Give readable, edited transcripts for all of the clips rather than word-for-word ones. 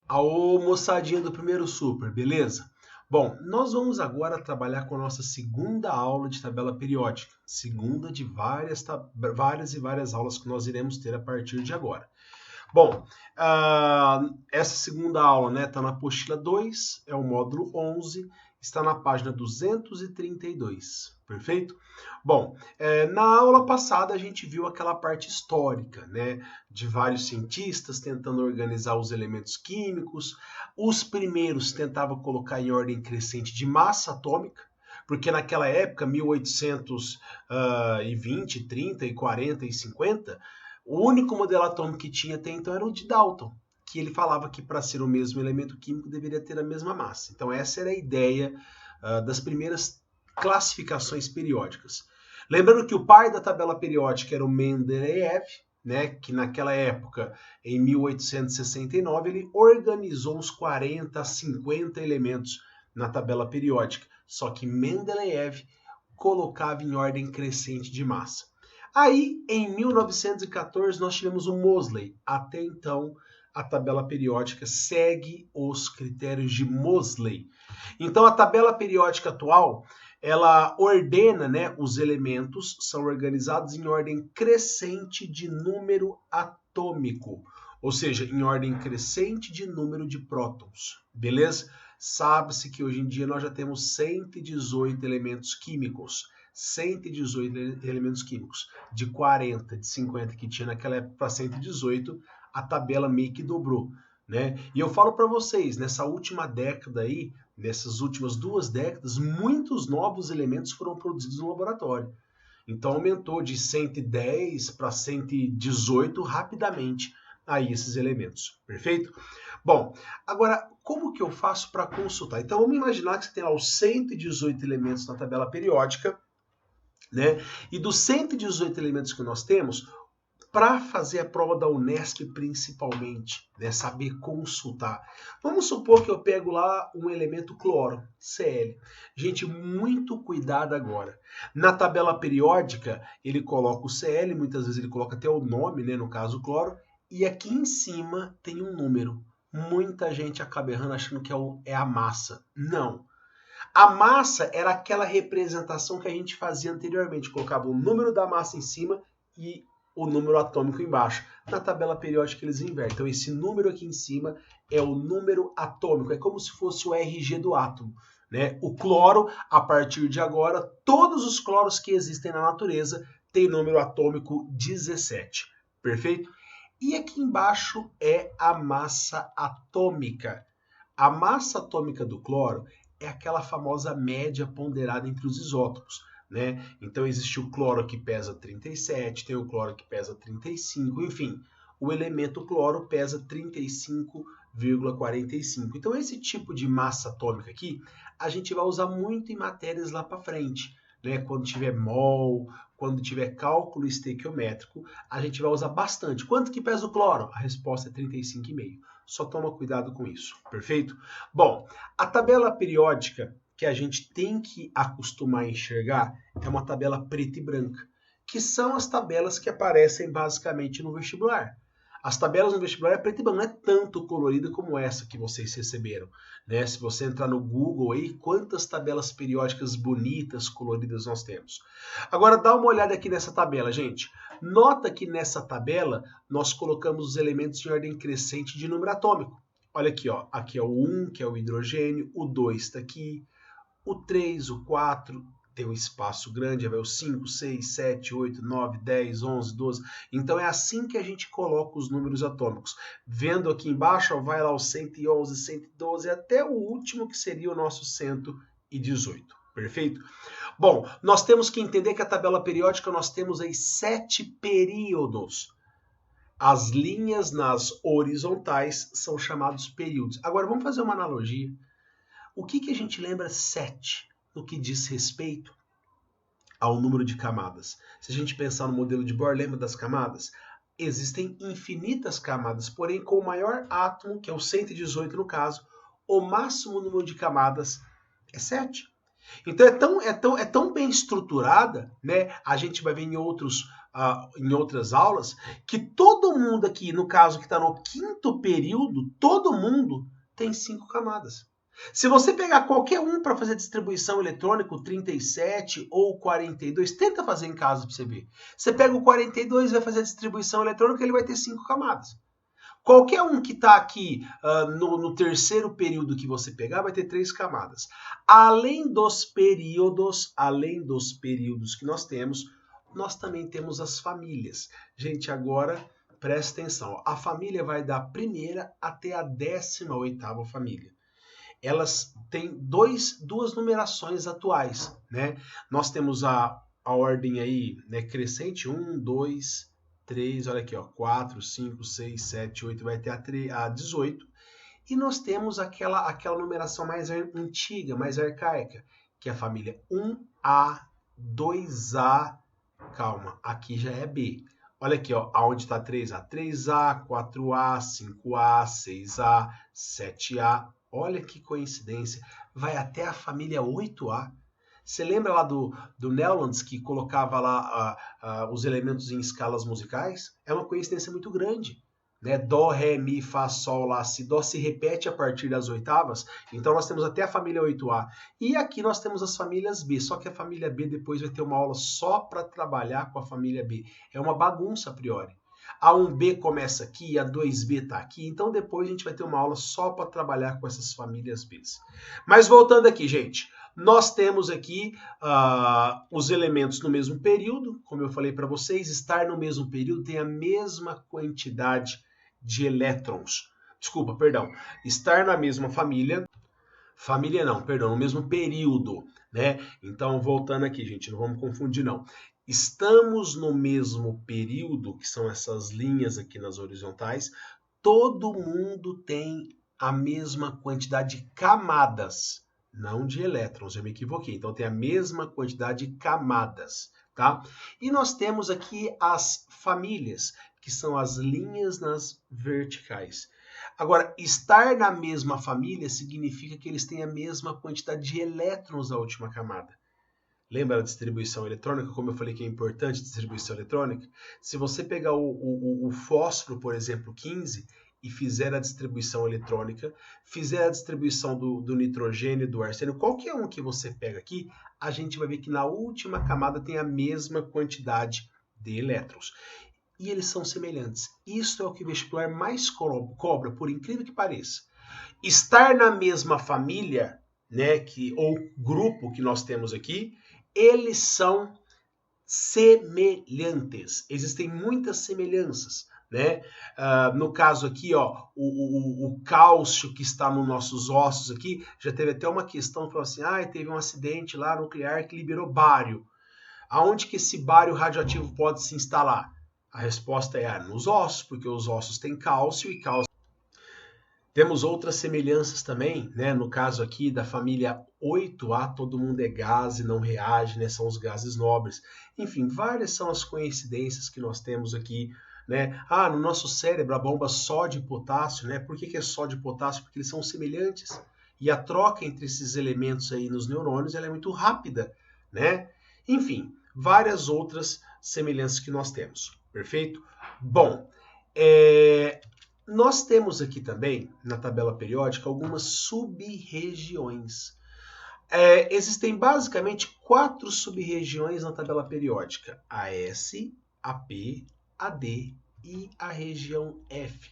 Aô, moçadinha do primeiro super, beleza? Bom, nós vamos agora trabalhar com a nossa segunda aula de tabela periódica. Segunda de várias aulas que nós iremos ter a partir de agora. Bom, essa segunda aula, né, está na apostila 2, é o módulo 11, está na página 232, perfeito? Bom, na aula passada a gente viu aquela parte histórica, né, de vários cientistas tentando organizar os elementos químicos. Os primeiros tentavam colocar em ordem crescente de massa atômica, porque naquela época, 1820, 30 e 40 e 50, o único modelo atômico que tinha até então era o de Dalton, que ele falava que para ser o mesmo elemento químico deveria ter a mesma massa. Então essa era a ideia das primeiras classificações periódicas. Lembrando que o pai da tabela periódica era o Mendeleev, né, que naquela época, em 1869, ele organizou os 40 a 50 elementos na tabela periódica. Só que Mendeleev colocava em ordem crescente de massa. Aí, em 1914, nós tivemos o Moseley. Até então, a tabela periódica segue os critérios de Moseley. Então, a tabela periódica atual, ela ordena, né, os elementos, são organizados em ordem crescente de número atômico, ou seja, em ordem crescente de número de prótons, beleza? Sabe-se que hoje em dia nós já temos 118 elementos químicos. 118 elementos químicos. De 40, de 50 que tinha naquela época para 118, a tabela meio que dobrou, né? E eu falo para vocês, nessa última década aí, nessas últimas 2 décadas, muitos novos elementos foram produzidos no laboratório. Então aumentou de 110 para 118 rapidamente aí esses elementos, perfeito? Bom, agora como que eu faço para consultar? Então vamos imaginar que você tem lá os 118 elementos na tabela periódica, né? E dos 118 elementos que nós temos, para fazer a prova da Unesp principalmente, né, saber consultar. Vamos supor que eu pego lá um elemento cloro, Cl. Gente, muito cuidado agora. Na tabela periódica, ele coloca o Cl, muitas vezes ele coloca até o nome, né, no caso cloro, e aqui em cima tem um número. Muita gente acaba errando achando que é a massa. Não. A massa era aquela representação que a gente fazia anteriormente, colocava o número da massa em cima e o número atômico embaixo. Na tabela periódica eles invertem. Então esse número aqui em cima é o número atômico, é como se fosse o RG do átomo, né? O cloro, a partir de agora, todos os cloros que existem na natureza têm número atômico 17, perfeito? E aqui embaixo é a massa atômica. A massa atômica do cloro é aquela famosa média ponderada entre os isótopos, né? Então existe o cloro que pesa 37, tem o cloro que pesa 35, enfim, o elemento cloro pesa 35,45. Então esse tipo de massa atômica aqui, a gente vai usar muito em matérias lá para frente, né? Quando tiver mol, quando tiver cálculo estequiométrico, a gente vai usar bastante. Quanto que pesa o cloro? A resposta é 35,5. Só toma cuidado com isso, perfeito? Bom, a tabela periódica que a gente tem que acostumar a enxergar é uma tabela preta e branca, que são as tabelas que aparecem basicamente no vestibular. As tabelas no vestibular é preta e branca, não é tanto colorida como essa que vocês receberam, né? Se você entrar no Google aí, quantas tabelas periódicas bonitas, coloridas nós temos. Agora dá uma olhada aqui nessa tabela, gente. Nota que nessa tabela nós colocamos os elementos em ordem crescente de número atômico. Olha aqui, ó. Aqui é o 1, que é o hidrogênio, o 2 está aqui, o 3, o 4 tem um espaço grande, vai o 5, 6, 7, 8, 9, 10, 11, 12. Então é assim que a gente coloca os números atômicos. Vendo aqui embaixo, ó, vai lá o 111, 112, até o último que seria o nosso 118. Perfeito? Bom, nós temos que entender que a tabela periódica nós temos aí 7 períodos. As linhas nas horizontais são chamados períodos. Agora vamos fazer uma analogia. O que a gente lembra 7 no que diz respeito ao número de camadas? Se a gente pensar no modelo de Bohr, lembra das camadas? Existem infinitas camadas, porém com o maior átomo, que é o 118 no caso, o máximo número de camadas é 7. Então é tão bem estruturada, né? A gente vai ver em outros em outras aulas, que todo mundo aqui, no caso que está no 5º período, todo mundo tem 5 camadas. Se você pegar qualquer um para fazer distribuição eletrônica, o 37 ou o 42, tenta fazer em casa para você ver. Você pega o 42 e vai fazer a distribuição eletrônica, ele vai ter 5 camadas. Qualquer um que está aqui no 3º período que você pegar vai ter 3 camadas. Além dos períodos que nós também temos as famílias. Gente, agora presta atenção. A família vai da primeira até a 18ª família. Elas têm duas numerações atuais, né? Nós temos a ordem aí, né, crescente, 1, 2, 3, olha aqui, ó, 4, 5, 6, 7, 8, vai até a 18. E nós temos aquela numeração mais antiga, mais arcaica, que é a família 1A, 2A, calma, aqui já é B. Olha aqui, ó, aonde está 3A? 3A, 4A, 5A, 6A, 7A. Olha que coincidência. Vai até a família 8A. Você lembra lá do Newlands, que colocava lá os elementos em escalas musicais? É uma coincidência muito grande. Né? Dó, Ré, Mi, Fá, Sol, Lá, Si. Dó se repete a partir das oitavas. Então nós temos até a família 8A. E aqui nós temos as famílias B. Só que a família B depois vai ter uma aula só para trabalhar com a família B. É uma bagunça a priori. A 1B começa aqui, a 2B está aqui, então depois a gente vai ter uma aula só para trabalhar com essas famílias B. Mas voltando aqui, gente, nós temos aqui os elementos no mesmo período, como eu falei para vocês, estar no mesmo período tem a mesma quantidade de elétrons. Desculpa, perdão, estar na mesma no mesmo período, né? Então, voltando aqui, gente, não vamos confundir, não. Estamos no mesmo período, que são essas linhas aqui nas horizontais, todo mundo tem a mesma quantidade de camadas, não de elétrons, eu me equivoquei. Então tem a mesma quantidade de camadas, tá? E nós temos aqui as famílias, que são as linhas nas verticais. Agora, estar na mesma família significa que eles têm a mesma quantidade de elétrons na última camada. Lembra da distribuição eletrônica? Como eu falei que é importante a distribuição eletrônica? Se você pegar o fósforo, por exemplo, 15, e fizer a distribuição eletrônica, fizer a distribuição do nitrogênio, do arsênio, qualquer um que você pega aqui, a gente vai ver que na última camada tem a mesma quantidade de elétrons. E eles são semelhantes. Isso é o que o vestibular mais cobra, por incrível que pareça. Estar na mesma família, né, ou grupo que nós temos aqui, eles são semelhantes. Existem muitas semelhanças, né? No caso aqui, ó, o cálcio que está nos nossos ossos aqui, já teve até uma questão que falou assim, teve um acidente lá nuclear que liberou bário. Aonde que esse bário radioativo pode se instalar? A resposta é nos ossos, porque os ossos têm cálcio e cálcio. Temos outras semelhanças também, né? No caso aqui da família 8A, todo mundo é gás e não reage, né? São os gases nobres. Enfim, várias são as coincidências que nós temos aqui, né? No nosso cérebro, a bomba sódio e potássio, né? Por que é sódio e potássio? Porque eles são semelhantes. E a troca entre esses elementos aí nos neurônios, ela é muito rápida, né? Enfim, várias outras semelhanças que nós temos. Perfeito? Bom, nós temos aqui também, na tabela periódica, algumas sub-regiões. Existem basicamente 4 sub-regiões na tabela periódica. A S, a P, a D e a região F.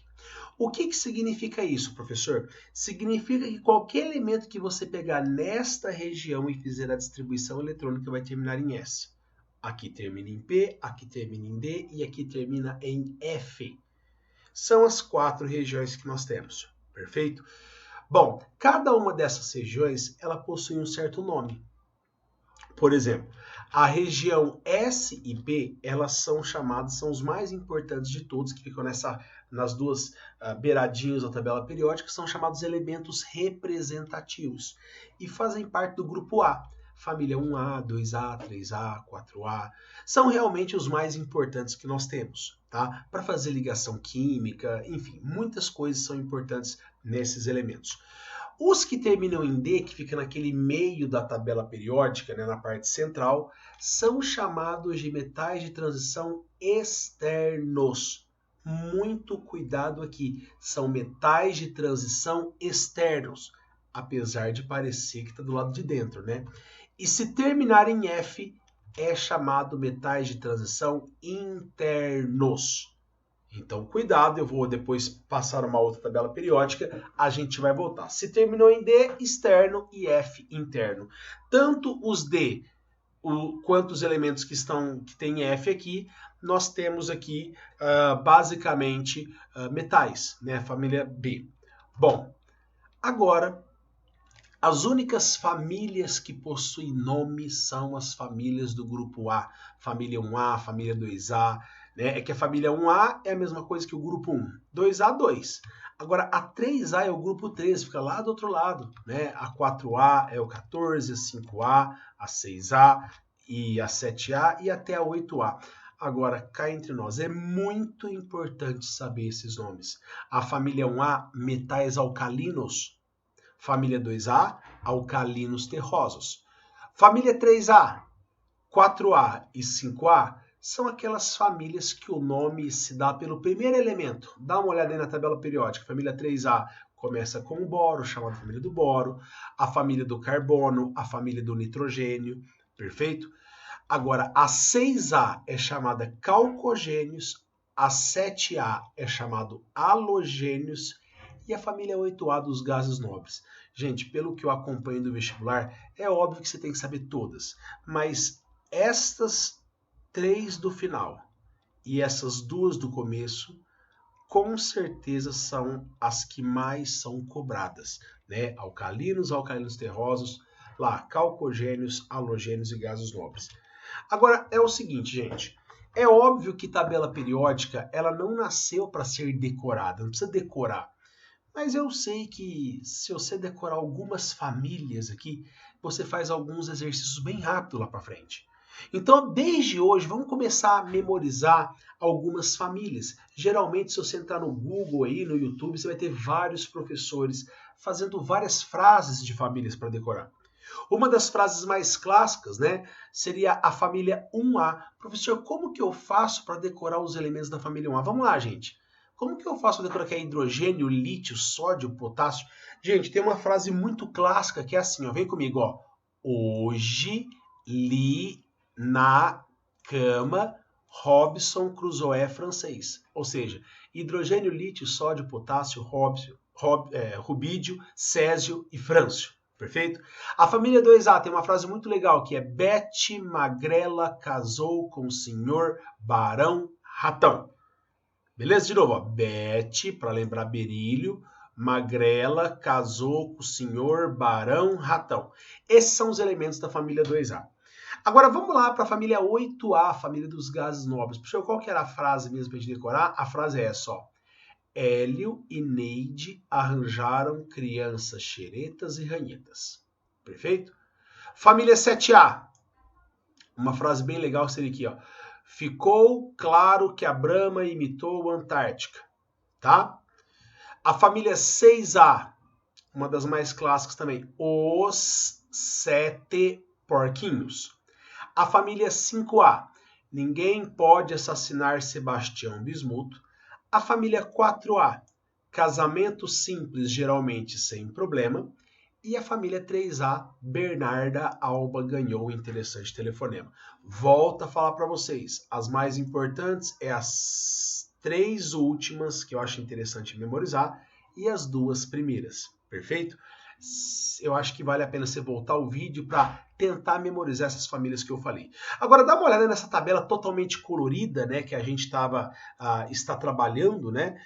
O que significa isso, professor? Significa que qualquer elemento que você pegar nesta região e fizer a distribuição eletrônica vai terminar em S. Aqui termina em P, aqui termina em D e aqui termina em F. São as 4 regiões que nós temos, perfeito? Bom, cada uma dessas regiões, ela possui um certo nome. Por exemplo, a região S e P, elas são chamadas, são os mais importantes de todos, que ficam nas duas beiradinhas da tabela periódica, são chamados elementos representativos e fazem parte do grupo A. Família 1A, 2A, 3A, 4A, são realmente os mais importantes que nós temos, tá? Para fazer ligação química, enfim, muitas coisas são importantes nesses elementos. Os que terminam em D, que fica naquele meio da tabela periódica, né, na parte central, são chamados de metais de transição externos. Muito cuidado aqui. São metais de transição externos, apesar de parecer que está do lado de dentro, né? E se terminar em F, é chamado metais de transição internos. Então, cuidado, eu vou depois passar uma outra tabela periódica, a gente vai voltar. Se terminou em D, externo, e F, interno. Tanto os D quanto os elementos que tem F aqui, nós temos aqui basicamente metais, né? Família B. Bom, agora, as únicas famílias que possuem nome são as famílias do grupo A. Família 1A, família 2A, né? É que a família 1A é a mesma coisa que o grupo 1. 2A, 2. Agora, a 3A é o grupo 3, fica lá do outro lado, né? A 4A é o 14, a 5A, a 6A e a 7A e até a 8A. Agora, cá entre nós, é muito importante saber esses nomes. A família 1A, metais alcalinos. Família 2A, alcalinos terrosos. Família 3A, 4A e 5A são aquelas famílias que o nome se dá pelo primeiro elemento. Dá uma olhada aí na tabela periódica. Família 3A começa com o boro, chamada família do boro. A família do carbono, a família do nitrogênio. Perfeito? Agora, a 6A é chamada calcogênios, a 7A é chamado halogênios e a família 8A dos gases nobres. Gente, pelo que eu acompanho do vestibular, é óbvio que você tem que saber todas, mas estas 3 do final e essas 2 do começo, com certeza são as que mais são cobradas, né? Alcalinos, alcalinos terrosos, lá, calcogênios, halogênios e gases nobres. Agora, é o seguinte, gente, é óbvio que tabela periódica, ela não nasceu para ser decorada, não precisa decorar. Mas eu sei que se você decorar algumas famílias aqui, você faz alguns exercícios bem rápido lá para frente. Então, desde hoje, vamos começar a memorizar algumas famílias. Geralmente, se você entrar no Google aí, no YouTube, você vai ter vários professores fazendo várias frases de famílias para decorar. Uma das frases mais clássicas, né, seria a família 1A. Professor, como que eu faço para decorar os elementos da família 1A? Vamos lá, gente. Como que eu faço para decorar aqui hidrogênio, lítio, sódio, potássio? Gente, tem uma frase muito clássica que é assim, ó, vem comigo, ó. Hoje li na cama Robinson Crusoe francês. Ou seja, hidrogênio, lítio, sódio, potássio, rubídio, césio e frâncio. Perfeito? A família 2A tem uma frase muito legal que é Bete Magrela casou com o senhor Barão Ratão. Beleza? De novo, ó. Bete, para lembrar Berílio, Magrela casou com o senhor Barão Ratão. Esses são os elementos da família 2A. Agora vamos lá para a família 8A, a família dos gases nobres. Puxa, qual que era a frase mesmo para a gente decorar? A frase é essa, ó. Hélio e Neide arranjaram crianças xeretas e ranhetas. Perfeito? Família 7A. Uma frase bem legal seria aqui, ó. Ficou claro que a Brahma imitou a Antártica. Tá? A família 6A. Uma das mais clássicas também. Os 7 porquinhos. A família 5A. Ninguém pode assassinar Sebastião Bismuth. A família 4A, casamento simples, geralmente sem problema. E a família 3A, Bernarda Alba ganhou o interessante telefonema. Volto a falar para vocês, as mais importantes é as 3 últimas que eu acho interessante memorizar e as 2 primeiras, perfeito? Eu acho que vale a pena você voltar o vídeo para tentar memorizar essas famílias que eu falei. Agora dá uma olhada nessa tabela totalmente colorida, né, que a gente está trabalhando, né?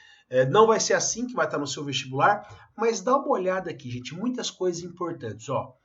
Não vai ser assim que vai estar no seu vestibular, mas dá uma olhada aqui, gente, muitas coisas importantes, ó.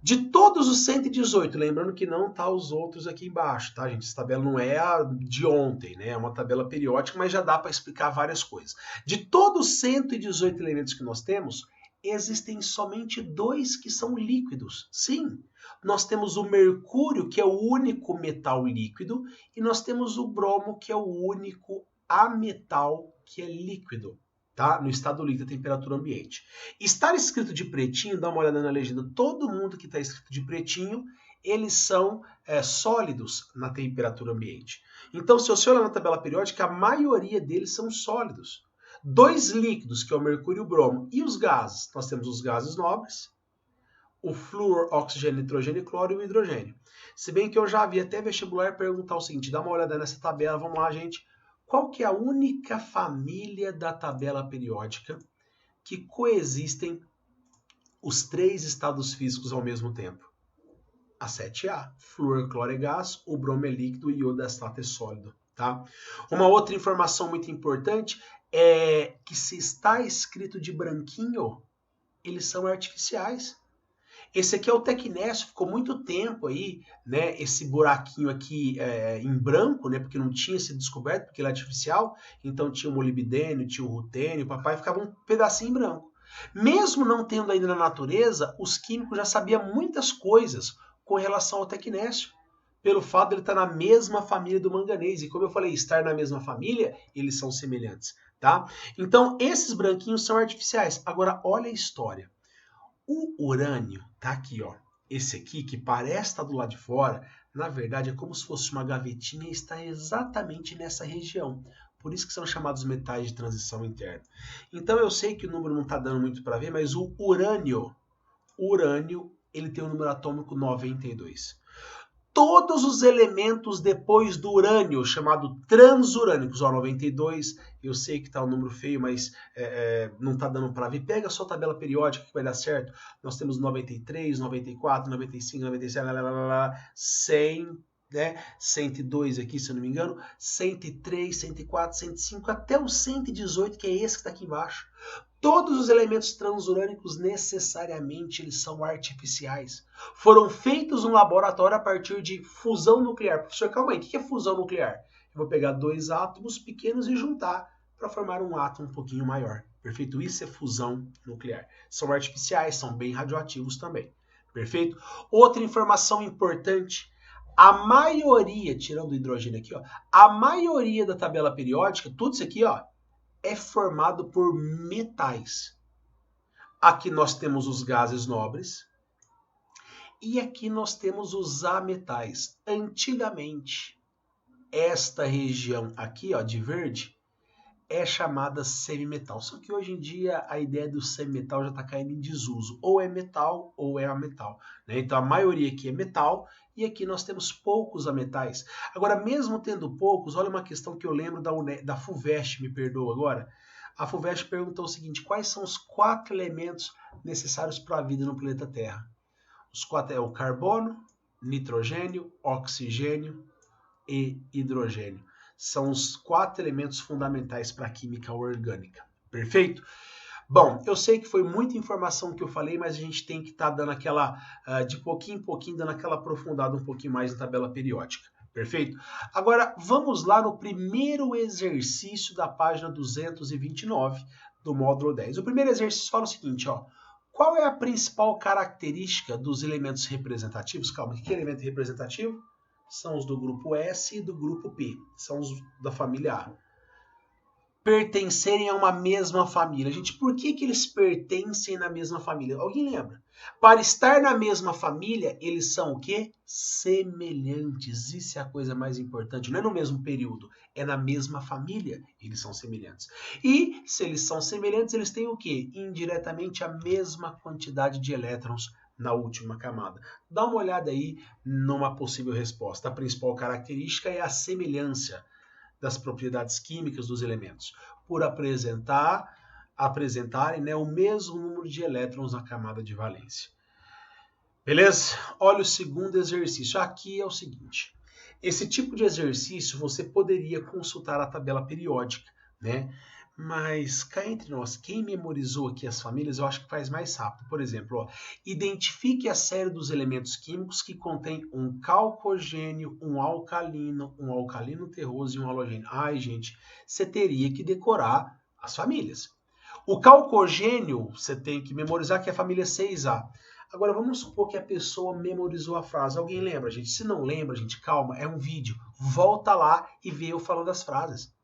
De todos os 118, lembrando que não tá os outros aqui embaixo, tá, gente? Essa tabela não é a de ontem, né? É uma tabela periódica, mas já dá para explicar várias coisas. De todos os 118 elementos que nós temos, existem somente 2 que são líquidos. Sim, nós temos o mercúrio, que é o único metal líquido, e nós temos o bromo, que é o único ametal que é líquido, tá? No estado líquido, temperatura ambiente. Estar escrito de pretinho, dá uma olhada na legenda, todo mundo que está escrito de pretinho, eles são sólidos na temperatura ambiente. Então, se você olhar na tabela periódica, a maioria deles são sólidos. 2 líquidos, que é o mercúrio e o bromo, e os gases? Nós temos os gases nobres, o flúor, oxigênio, nitrogênio, cloro e o hidrogênio. Se bem que eu já vi até vestibular perguntar o seguinte, dá uma olhada nessa tabela, vamos lá, gente. Qual que é a única família da tabela periódica que coexistem os 3 estados físicos ao mesmo tempo? A 7A, flúor, cloro é gás, o bromo é líquido e o iodastato é sólido. Tá? Uma outra informação muito importante é que se está escrito de branquinho, eles são artificiais. Esse aqui é o tecnésio, ficou muito tempo aí, né, esse buraquinho aqui em branco, né, porque não tinha sido descoberto, porque ele é artificial, então tinha o molibdênio, tinha o rutênio, o papai ficava um pedacinho em branco. Mesmo não tendo ainda na natureza, os químicos já sabiam muitas coisas com relação ao tecnésio, pelo fato de ele estar na mesma família do manganês, e como eu falei, estar na mesma família, eles são semelhantes, tá? Então, esses branquinhos são artificiais. Agora, olha a história. O urânio tá aqui, ó. Esse aqui, que parece estar do lado de fora, na verdade é como se fosse uma gavetinha e está exatamente nessa região. Por isso que são chamados metais de transição interna. Então eu sei que o número não está dando muito para ver, mas o urânio, ele tem o número atômico 92. Todos os elementos depois do urânio, chamado transurânicos, ó, 92, eu sei que está um número feio, mas não está dando para ver. Pega a sua tabela periódica que vai dar certo. Nós temos 93, 94, 95, 97, 100, né? 102 aqui, se eu não me engano, 103, 104, 105, até o 118, que é esse que está aqui embaixo. Todos os elementos transurânicos necessariamente eles são artificiais. Foram feitos no laboratório a partir de fusão nuclear. Professor, calma aí, o que é fusão nuclear? Eu vou pegar 2 átomos pequenos e juntar para formar um átomo um pouquinho maior. Perfeito? Isso é fusão nuclear. São artificiais, são bem radioativos também. Perfeito? Outra informação importante. A maioria, tirando o hidrogênio aqui, ó, a maioria da tabela periódica, tudo isso aqui, ó, é formado por metais. Aqui nós temos os gases nobres e aqui nós temos os ametais. Antigamente, esta região aqui, ó, de verde, é chamada semimetal. Só que hoje em dia a ideia do semimetal já está caindo em desuso. Ou é metal ou é ametal, né? Então a maioria aqui é metal e aqui nós temos poucos ametais. Agora, mesmo tendo poucos, olha uma questão que eu lembro da FUVEST, me perdoa agora. A FUVEST perguntou o seguinte, quais são os 4 elementos necessários para a vida no planeta Terra? Os 4 é o carbono, nitrogênio, oxigênio e hidrogênio. São os 4 elementos fundamentais para a química orgânica. Perfeito? Bom, eu sei que foi muita informação que eu falei, mas a gente tem que estar dando aquela, de pouquinho em pouquinho, dando aquela aprofundada um pouquinho mais na tabela periódica. Perfeito? Agora, vamos lá no primeiro exercício da página 229 do módulo 10. O primeiro exercício fala o seguinte, ó. Qual é a principal característica dos elementos representativos? Calma, o que é elemento representativo? São os do grupo S e do grupo P. São os da família A. Pertencerem a uma mesma família. Gente, por que eles pertencem na mesma família? Alguém lembra? Para estar na mesma família, eles são o quê? Semelhantes. Isso é a coisa mais importante. Não é no mesmo período, é na mesma família eles são semelhantes. E se eles são semelhantes, eles têm o quê? Indiretamente a mesma quantidade de elétrons na última camada. Dá uma olhada aí numa possível resposta. A principal característica é a semelhança das propriedades químicas dos elementos, por apresentarem, né, o mesmo número de elétrons na camada de valência. Beleza? Olha o segundo exercício. Aqui é o seguinte. Esse tipo de exercício você poderia consultar a tabela periódica, né? Mas cá entre nós, quem memorizou aqui as famílias, eu acho que faz mais rápido. Por exemplo, ó, identifique a série dos elementos químicos que contém um calcogênio, um alcalino terroso e um halogênio. Ai, gente, você teria que decorar as famílias. O calcogênio, você tem que memorizar que é a família 6A. Agora, vamos supor que a pessoa memorizou a frase. Alguém lembra, gente? Se não lembra, gente, calma, é um vídeo. Volta lá e vê eu falando as frases.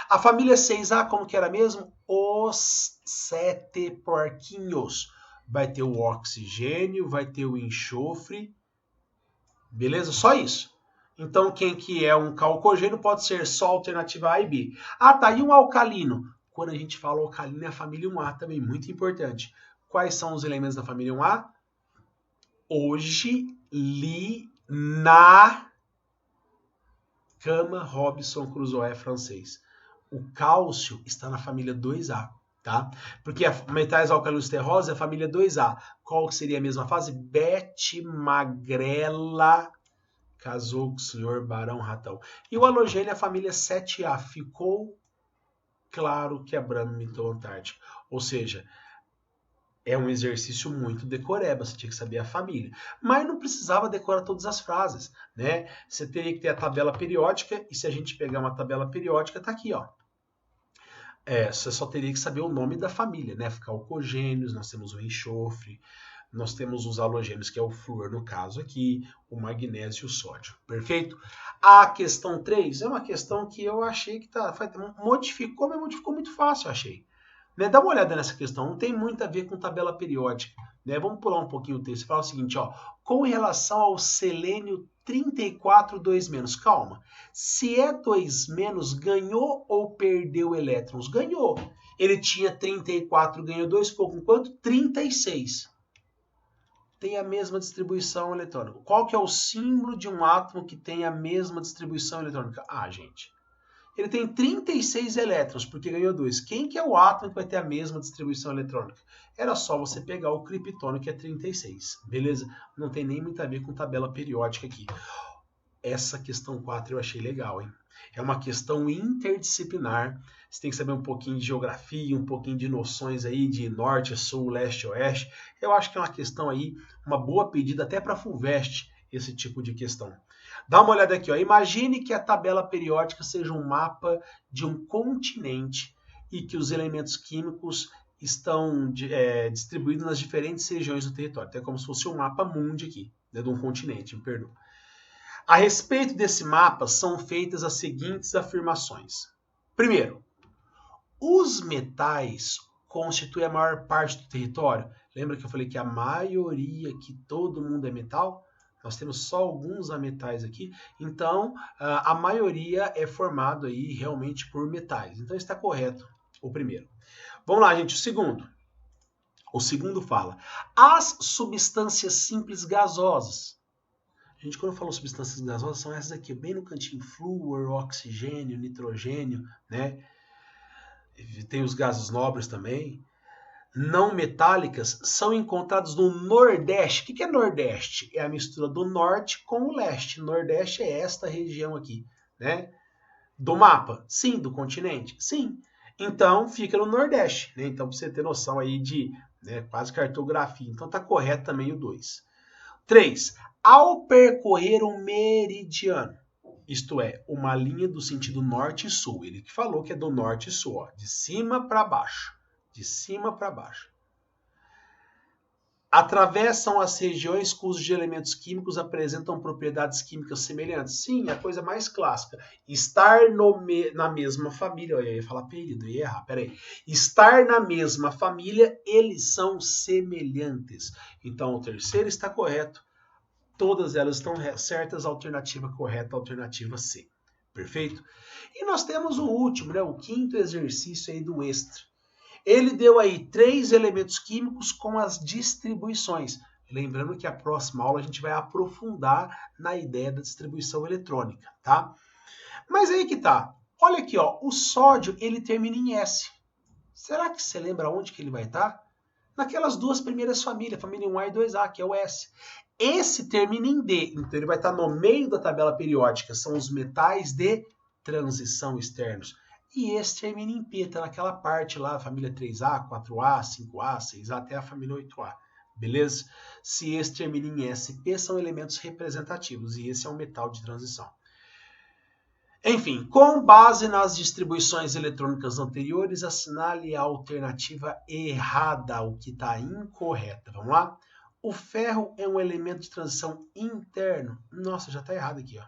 A família 6A, como que era mesmo? Os 7 porquinhos. Vai ter o oxigênio, vai ter o enxofre Beleza? Só isso. Então, quem que é um calcogênio pode ser só a alternativa A e B. Ah, tá. E um alcalino? Quando a gente fala alcalino, é a família 1A também, muito importante. Quais são os elementos da família 1A? Hoje li na cama Robinson Crusoe francês. O cálcio está na família 2A, tá? Porque metais alcalinos terrosos é a família 2A. Qual seria a mesma fase? Bete Magrela casou com o senhor Barão Ratão. E o halogênio é a família 7A. Ficou claro que é Brahmito Antártico. Ou seja, é um exercício muito decoreba, você tinha que saber a família. Mas não precisava decorar todas as frases, né? Você teria que ter a tabela periódica, e se a gente pegar uma tabela periódica, tá aqui, ó. Você só teria que saber o nome da família, né? Calcogênios, nós temos o enxofre, nós temos os halogênios, que é o flúor no caso aqui, o magnésio e o sódio. Perfeito? A questão 3 é uma questão que eu achei que modificou, mas modificou muito fácil, eu achei. Né? Dá uma olhada nessa questão, não tem muito a ver com tabela periódica. Né? Vamos pular um pouquinho o texto. Fala o seguinte, ó, com relação ao selênio 34, 2-. Calma. Se é 2-, ganhou ou perdeu elétrons? Ganhou. Ele tinha 34, ganhou 2, ficou com quanto? 36. Tem a mesma distribuição eletrônica. Qual que é o símbolo de um átomo que tem a mesma distribuição eletrônica? Ah, gente, ele tem 36 elétrons, porque ganhou 2. Quem que é o átomo que vai ter a mesma distribuição eletrônica? Era só você pegar o criptônio, que é 36. Beleza? Não tem nem muito a ver com tabela periódica aqui. Essa questão 4 eu achei legal, hein? É uma questão interdisciplinar. Você tem que saber um pouquinho de geografia, um pouquinho de noções aí de norte, sul, leste, oeste. Eu acho que é uma questão aí, uma boa pedida até para a FUVEST, esse tipo de questão. Dá uma olhada aqui, ó. Imagine que a tabela periódica seja um mapa de um continente e que os elementos químicos estão distribuídos nas diferentes regiões do território. Então é como se fosse um mapa mundi aqui, né, de um continente, me perdoa. A respeito desse mapa são feitas as seguintes afirmações. Primeiro, os metais constituem a maior parte do território. Lembra que eu falei que a maioria, que todo mundo é metal? Nós temos só alguns ametais aqui, então a maioria é formado aí realmente por metais. Então está correto o primeiro. Vamos lá, gente, o segundo. O segundo fala, as substâncias simples gasosas. A gente, quando falou substâncias gasosas, são essas aqui, bem no cantinho, flúor, oxigênio, nitrogênio, né? Tem os gases nobres também. Não metálicas são encontrados no Nordeste. O que é Nordeste? É a mistura do norte com o leste. Nordeste é esta região aqui, né? Do mapa? Sim. Do continente? Sim. Então, fica no Nordeste, né? Então, para você ter noção aí de quase cartografia. Então, tá correto também o 2. 3. Ao percorrer um meridiano, isto é, uma linha do sentido norte e sul, ele que falou que é do norte e sul, ó, de cima para baixo, de cima para baixo. Atravessam as regiões cujos elementos químicos apresentam propriedades químicas semelhantes. Sim, a coisa mais clássica. Estar na mesma família, eu ia falar período, eu ia errar, peraí. Estar na mesma família, eles são semelhantes. Então, o terceiro está correto. Todas elas estão certas, alternativa correta, alternativa C. Perfeito? E nós temos o último, né, o quinto exercício aí do extra. Ele deu aí 3 elementos químicos com as distribuições. Lembrando que a próxima aula a gente vai aprofundar na ideia da distribuição eletrônica, tá? Mas aí que tá. Olha aqui, ó, o sódio ele termina em S. Será que você lembra onde que ele vai estar? Naquelas duas primeiras famílias, família 1A e 2A, que é o S. Esse termina em D, então ele vai estar no meio da tabela periódica, são os metais de transição externos. E esse termina em P, está naquela parte lá, família 3A, 4A, 5A, 6A, até a família 8A. Beleza? Se esse termina em SP, são elementos representativos, e esse é um metal de transição. Enfim, com base nas distribuições eletrônicas anteriores, assinale a alternativa errada, o que está incorreta. Vamos lá? O ferro é um elemento de transição interno. Nossa, já está errado aqui, ó.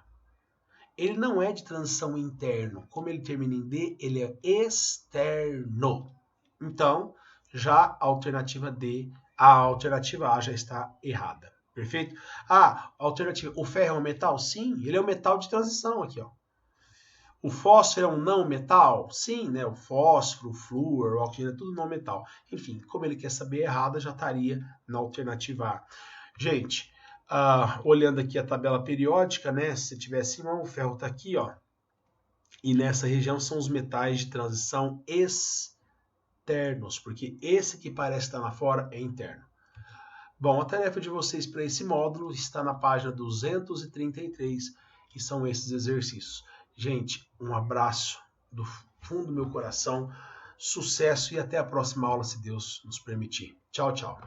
Ele não é de transição interno. Como ele termina em D, ele é externo. Então, já a alternativa D, a alternativa A já está errada. Perfeito? Ah, alternativa. O ferro é um metal? Sim, ele é um metal de transição aqui, ó. O fósforo é um não metal? Sim, né? O fósforo, o flúor, o oxigênio é tudo não metal. Enfim, como ele quer saber errada, já estaria na alternativa A. Gente, olhando aqui a tabela periódica, né? Se tiver acima, o ferro está aqui, ó. E nessa região são os metais de transição externos, porque esse que parece estar lá fora é interno. Bom, a tarefa de vocês para esse módulo está na página 233 e são esses exercícios. Gente, um abraço do fundo do meu coração, sucesso e até a próxima aula, se Deus nos permitir. Tchau, tchau.